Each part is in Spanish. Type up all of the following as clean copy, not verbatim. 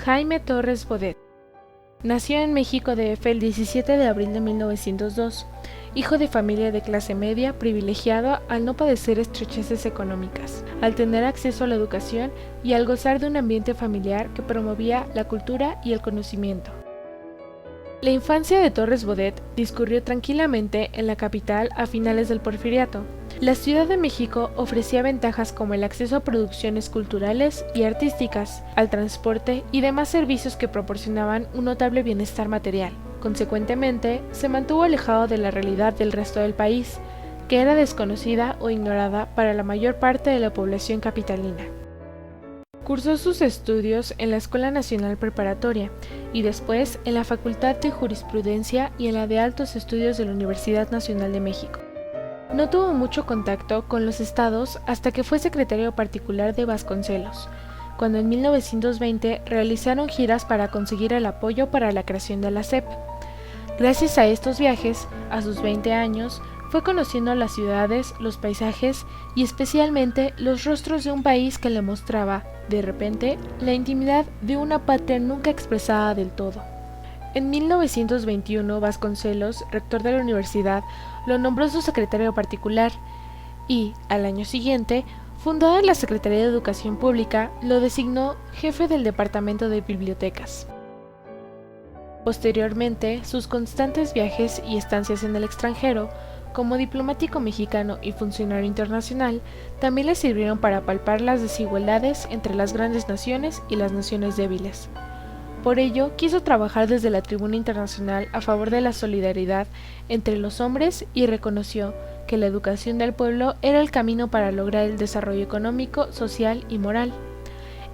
Jaime Torres Bodet. Nació en México DF el 17 de abril de 1902, hijo de familia de clase media privilegiado al no padecer estrecheces económicas, al tener acceso a la educación y al gozar de un ambiente familiar que promovía la cultura y el conocimiento. La infancia de Torres Bodet discurrió tranquilamente en la capital a finales del Porfiriato. La Ciudad de México ofrecía ventajas como el acceso a producciones culturales y artísticas, al transporte y demás servicios que proporcionaban un notable bienestar material. Consecuentemente, se mantuvo alejado de la realidad del resto del país, que era desconocida o ignorada para la mayor parte de la población capitalina. Cursó sus estudios en la Escuela Nacional Preparatoria y después en la Facultad de Jurisprudencia y en la de Altos Estudios de la Universidad Nacional de México. No tuvo mucho contacto con los estados hasta que fue secretario particular de Vasconcelos, cuando en 1920 realizaron giras para conseguir el apoyo para la creación de la SEP. Gracias a estos viajes, a sus 20 años, fue conociendo las ciudades, los paisajes y especialmente los rostros de un país que le mostraba, de repente, la intimidad de una patria nunca expresada del todo. En 1921, Vasconcelos, rector de la universidad, lo nombró su secretario particular y, al año siguiente, fundada la Secretaría de Educación Pública, lo designó jefe del Departamento de Bibliotecas. Posteriormente, sus constantes viajes y estancias en el extranjero, como diplomático mexicano y funcionario internacional, también le sirvieron para palpar las desigualdades entre las grandes naciones y las naciones débiles. Por ello, quiso trabajar desde la tribuna internacional a favor de la solidaridad entre los hombres y reconoció que la educación del pueblo era el camino para lograr el desarrollo económico, social y moral.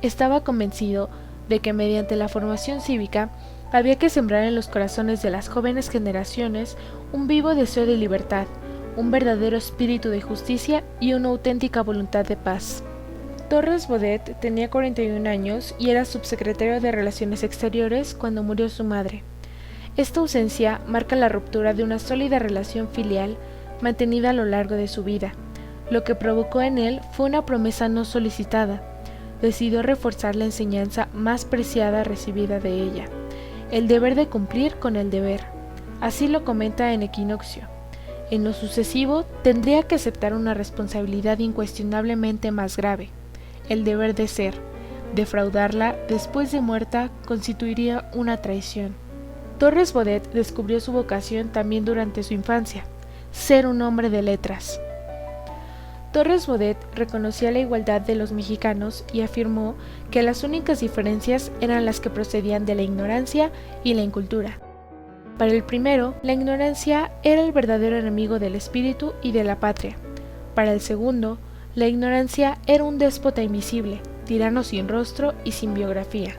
Estaba convencido de que mediante la formación cívica había que sembrar en los corazones de las jóvenes generaciones un vivo deseo de libertad, un verdadero espíritu de justicia y una auténtica voluntad de paz. Torres Bodet tenía 41 años y era subsecretario de Relaciones Exteriores cuando murió su madre. Esta ausencia marca la ruptura de una sólida relación filial mantenida a lo largo de su vida. Lo que provocó en él fue una promesa no solicitada. Decidió reforzar la enseñanza más preciada recibida de ella: el deber de cumplir con el deber. Así lo comenta en Equinoccio. En lo sucesivo, tendría que aceptar una responsabilidad incuestionablemente más grave: el deber de ser. Defraudarla después de muerta constituiría una traición. Torres Bodet descubrió su vocación también durante su infancia: ser un hombre de letras. Torres Bodet reconocía la igualdad de los mexicanos y afirmó que las únicas diferencias eran las que procedían de la ignorancia y la incultura. Para el primero, la ignorancia era el verdadero enemigo del espíritu y de la patria. Para el segundo, la ignorancia era un déspota invisible, tirano sin rostro y sin biografía.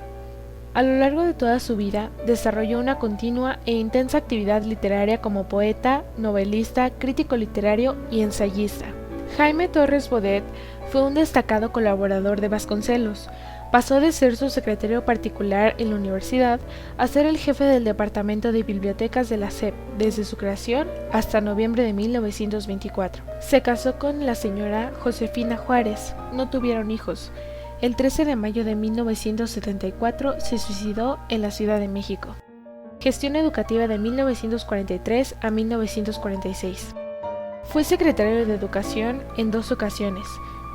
A lo largo de toda su vida, desarrolló una continua e intensa actividad literaria como poeta, novelista, crítico literario y ensayista. Jaime Torres Bodet fue un destacado colaborador de Vasconcelos. Pasó de ser su secretario particular en la universidad a ser el jefe del Departamento de Bibliotecas de la SEP desde su creación hasta noviembre de 1924. Se casó con la señora Josefina Juárez. No tuvieron hijos. El 13 de mayo de 1974 se suicidó en la Ciudad de México. Gestión educativa de 1943 a 1946. Fue secretario de Educación en 2 ocasiones,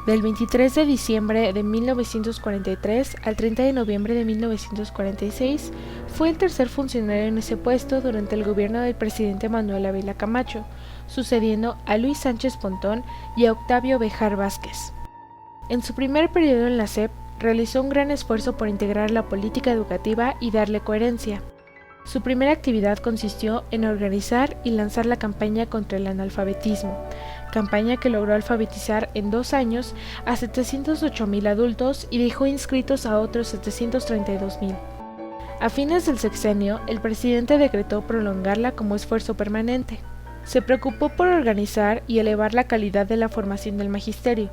del 23 de diciembre de 1943 al 30 de noviembre de 1946. Fue el tercer funcionario en ese puesto durante el gobierno del presidente Manuel Ávila Camacho, sucediendo a Luis Sánchez Pontón y a Octavio Béjar Vázquez. En su primer periodo en la SEP, realizó un gran esfuerzo por integrar la política educativa y darle coherencia. Su primera actividad consistió en organizar y lanzar la campaña contra el analfabetismo, campaña que logró alfabetizar en 2 años a 708,000 adultos y dejó inscritos a otros 732,000. A fines del sexenio, el presidente decretó prolongarla como esfuerzo permanente. Se preocupó por organizar y elevar la calidad de la formación del magisterio.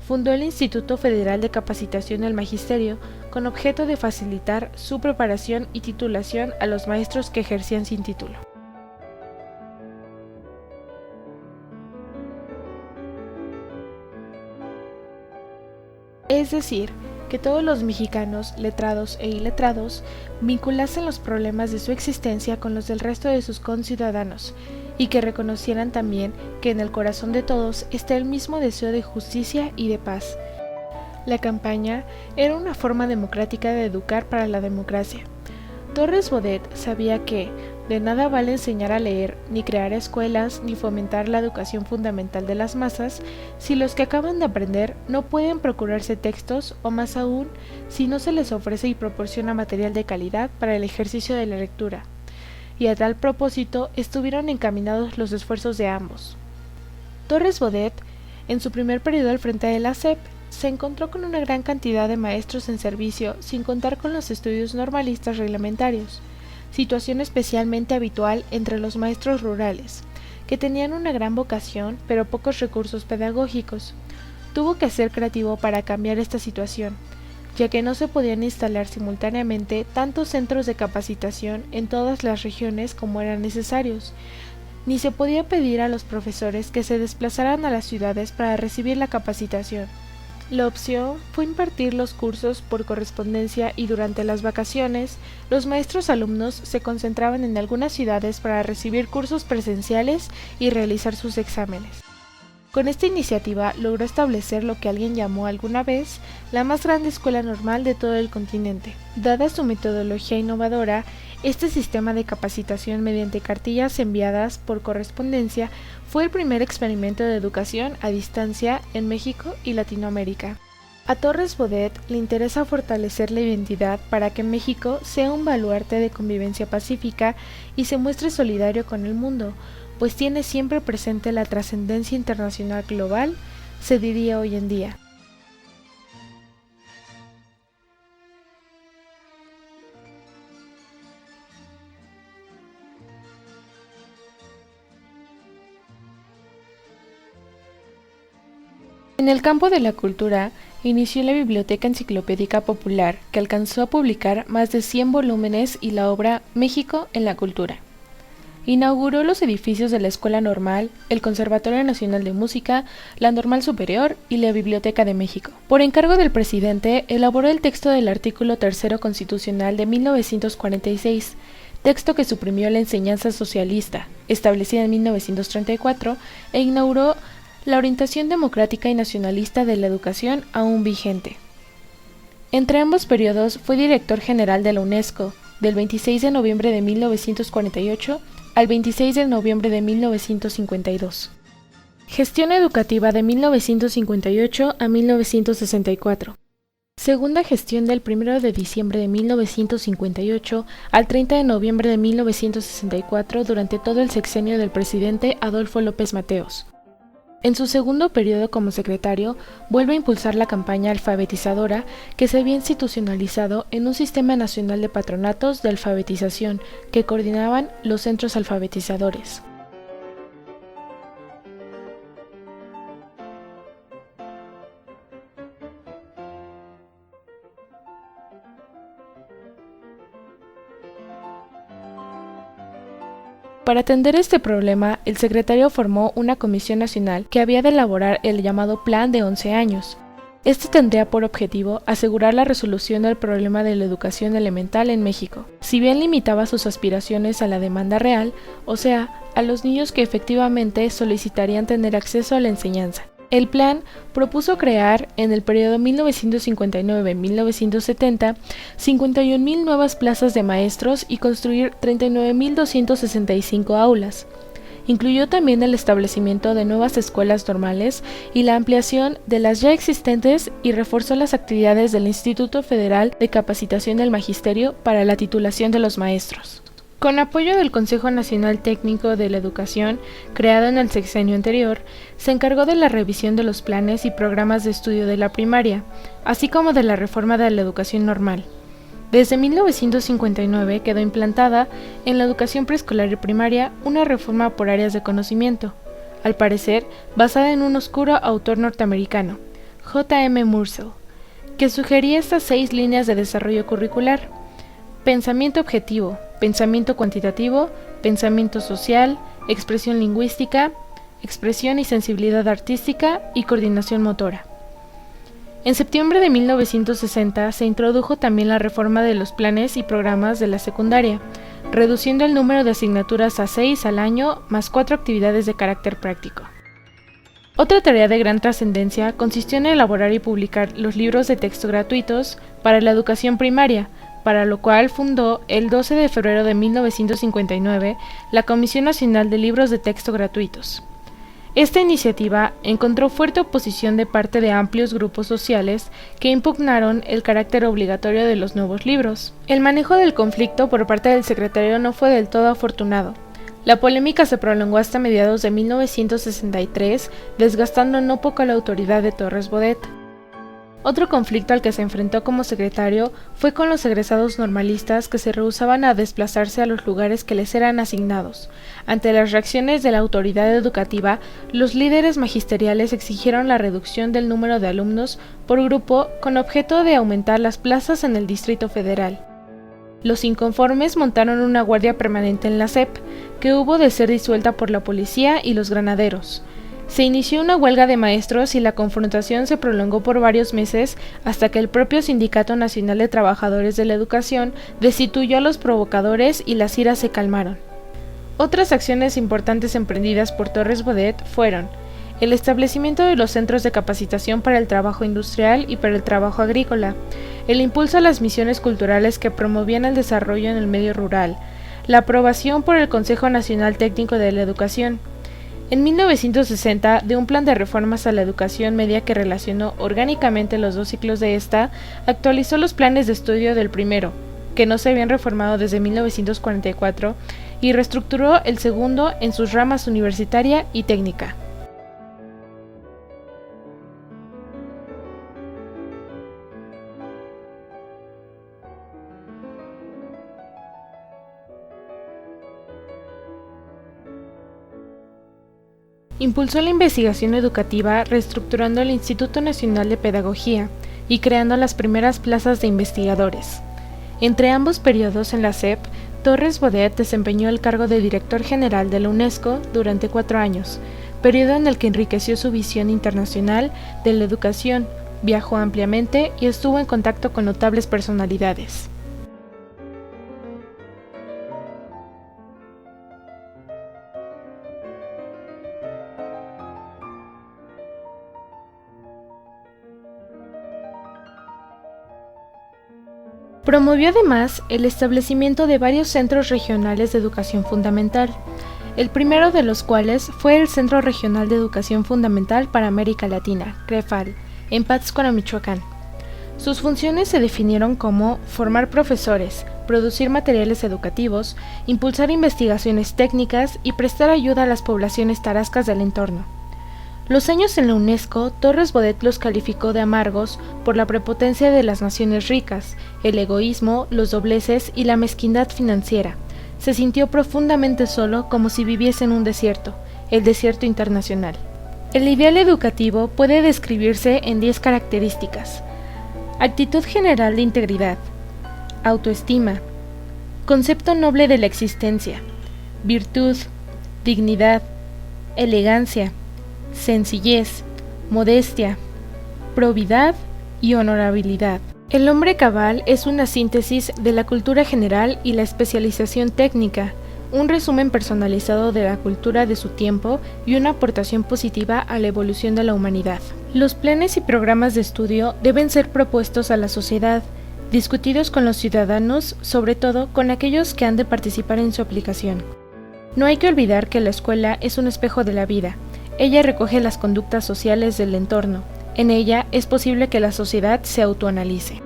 Fundó el Instituto Federal de Capacitación del Magisterio con objeto de facilitar su preparación y titulación a los maestros que ejercían sin título. Es decir, que todos los mexicanos, letrados e iletrados, vinculasen los problemas de su existencia con los del resto de sus conciudadanos, y que reconocieran también que en el corazón de todos está el mismo deseo de justicia y de paz. La campaña era una forma democrática de educar para la democracia. Torres Bodet sabía que de nada vale enseñar a leer, ni crear escuelas, ni fomentar la educación fundamental de las masas, si los que acaban de aprender no pueden procurarse textos, o más aún, si no se les ofrece y proporciona material de calidad para el ejercicio de la lectura. Y a tal propósito estuvieron encaminados los esfuerzos de ambos. Torres Bodet, en su primer periodo al frente de la SEP, se encontró con una gran cantidad de maestros en servicio sin contar con los estudios normalistas reglamentarios, situación especialmente habitual entre los maestros rurales, que tenían una gran vocación pero pocos recursos pedagógicos. Tuvo que ser creativo para cambiar esta situación, ya que no se podían instalar simultáneamente tantos centros de capacitación en todas las regiones como eran necesarios, ni se podía pedir a los profesores que se desplazaran a las ciudades para recibir la capacitación. La opción fue impartir los cursos por correspondencia y durante las vacaciones, los maestros alumnos se concentraban en algunas ciudades para recibir cursos presenciales y realizar sus exámenes. Con esta iniciativa logró establecer lo que alguien llamó alguna vez la más grande escuela normal de todo el continente. Dada su metodología innovadora, este sistema de capacitación mediante cartillas enviadas por correspondencia fue el primer experimento de educación a distancia en México y Latinoamérica. A Torres Bodet le interesa fortalecer la identidad para que México sea un baluarte de convivencia pacífica y se muestre solidario con el mundo, pues tiene siempre presente la trascendencia internacional global, se diría hoy en día. En el campo de la cultura, inició la Biblioteca Enciclopédica Popular, que alcanzó a publicar más de 100 volúmenes y la obra México en la Cultura. Inauguró los edificios de la Escuela Normal, el Conservatorio Nacional de Música, la Normal Superior y la Biblioteca de México. Por encargo del presidente, elaboró el texto del artículo 3º constitucional de 1946, texto que suprimió la enseñanza socialista, establecida en 1934, e inauguró la orientación democrática y nacionalista de la educación aún vigente. Entre ambos periodos fue director general de la UNESCO, del 26 de noviembre de 1948 al 26 de noviembre de 1952. Gestión educativa de 1958 a 1964. Segunda gestión del 1 de diciembre de 1958 al 30 de noviembre de 1964 durante todo el sexenio del presidente Adolfo López Mateos. En su segundo periodo como secretario, vuelve a impulsar la campaña alfabetizadora que se había institucionalizado en un sistema nacional de patronatos de alfabetización que coordinaban los centros alfabetizadores. Para atender este problema, el secretario formó una comisión nacional que había de elaborar el llamado Plan de 11 años. Este tendría por objetivo asegurar la resolución del problema de la educación elemental en México, si bien limitaba sus aspiraciones a la demanda real, o sea, a los niños que efectivamente solicitarían tener acceso a la enseñanza. El plan propuso crear, en el periodo 1959-1970, 51.000 nuevas plazas de maestros y construir 39.265 aulas. Incluyó también el establecimiento de nuevas escuelas normales y la ampliación de las ya existentes y reforzó las actividades del Instituto Federal de Capacitación del Magisterio para la titulación de los maestros. Con apoyo del Consejo Nacional Técnico de la Educación, creado en el sexenio anterior, se encargó de la revisión de los planes y programas de estudio de la primaria, así como de la reforma de la educación normal. Desde 1959 quedó implantada en la educación preescolar y primaria una reforma por áreas de conocimiento, al parecer basada en un oscuro autor norteamericano, J. M. Mursell, que sugería estas 6 líneas de desarrollo curricular: pensamiento objetivo, pensamiento cuantitativo, pensamiento social, expresión lingüística, expresión y sensibilidad artística y coordinación motora. En septiembre de 1960 se introdujo también la reforma de los planes y programas de la secundaria, reduciendo el número de asignaturas a 6 al año, más 4 actividades de carácter práctico. Otra tarea de gran trascendencia consistió en elaborar y publicar los libros de texto gratuitos para la educación primaria, para lo cual fundó el 12 de febrero de 1959 la Comisión Nacional de Libros de Texto Gratuitos. Esta iniciativa encontró fuerte oposición de parte de amplios grupos sociales que impugnaron el carácter obligatorio de los nuevos libros. El manejo del conflicto por parte del secretario no fue del todo afortunado. La polémica se prolongó hasta mediados de 1963, desgastando no poco la autoridad de Torres Bodet. Otro conflicto al que se enfrentó como secretario fue con los egresados normalistas que se rehusaban a desplazarse a los lugares que les eran asignados. Ante las reacciones de la autoridad educativa, los líderes magisteriales exigieron la reducción del número de alumnos por grupo con objeto de aumentar las plazas en el Distrito Federal. Los inconformes montaron una guardia permanente en la SEP, que hubo de ser disuelta por la policía y los granaderos. Se inició una huelga de maestros y la confrontación se prolongó por varios meses hasta que el propio Sindicato Nacional de Trabajadores de la Educación destituyó a los provocadores y las iras se calmaron. Otras acciones importantes emprendidas por Torres Bodet fueron el establecimiento de los centros de capacitación para el trabajo industrial y para el trabajo agrícola, el impulso a las misiones culturales que promovían el desarrollo en el medio rural, la aprobación por el Consejo Nacional Técnico de la Educación. En 1960, de un plan de reformas a la educación media que relacionó orgánicamente los dos ciclos de esta, actualizó los planes de estudio del primero, que no se habían reformado desde 1944, y reestructuró el segundo en sus ramas universitaria y técnica. Impulsó la investigación educativa reestructurando el Instituto Nacional de Pedagogía y creando las primeras plazas de investigadores. Entre ambos periodos en la SEP, Torres Bodet desempeñó el cargo de director general de la UNESCO durante 4 años, periodo en el que enriqueció su visión internacional de la educación, viajó ampliamente y estuvo en contacto con notables personalidades. Promovió además el establecimiento de varios centros regionales de educación fundamental, el primero de los cuales fue el Centro Regional de Educación Fundamental para América Latina, CREFAL, en Pátzcuaro, Michoacán. Sus funciones se definieron como formar profesores, producir materiales educativos, impulsar investigaciones técnicas y prestar ayuda a las poblaciones tarascas del entorno. Los años en la UNESCO, Torres Bodet los calificó de amargos por la prepotencia de las naciones ricas, el egoísmo, los dobleces y la mezquindad financiera. Se sintió profundamente solo, como si viviese en un desierto, el desierto internacional. El ideal educativo puede describirse en 10 características: actitud general de integridad, autoestima, concepto noble de la existencia, virtud, dignidad, elegancia, sencillez, modestia, probidad y honorabilidad. El hombre cabal es una síntesis de la cultura general y la especialización técnica, un resumen personalizado de la cultura de su tiempo y una aportación positiva a la evolución de la humanidad. Los planes y programas de estudio deben ser propuestos a la sociedad, discutidos con los ciudadanos, sobre todo con aquellos que han de participar en su aplicación. No hay que olvidar que la escuela es un espejo de la vida. Ella recoge las conductas sociales del entorno. En ella es posible que la sociedad se autoanalice.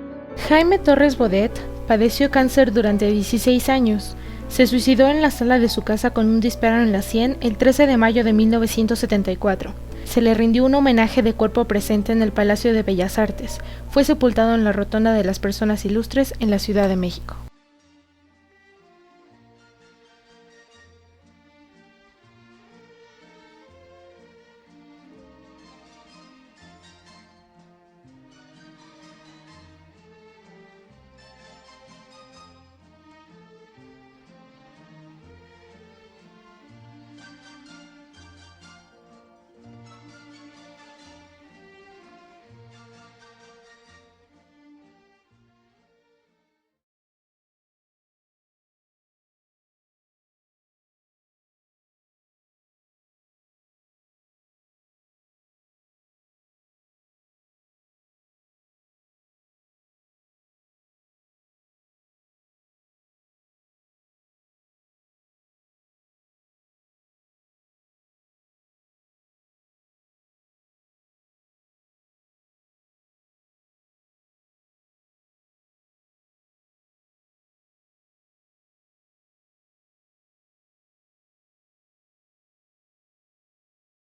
Jaime Torres Bodet padeció cáncer durante 16 años. Se suicidó en la sala de su casa con un disparo en la sien el 13 de mayo de 1974. Se le rindió un homenaje de cuerpo presente en el Palacio de Bellas Artes. Fue sepultado en la Rotonda de las Personas Ilustres en la Ciudad de México.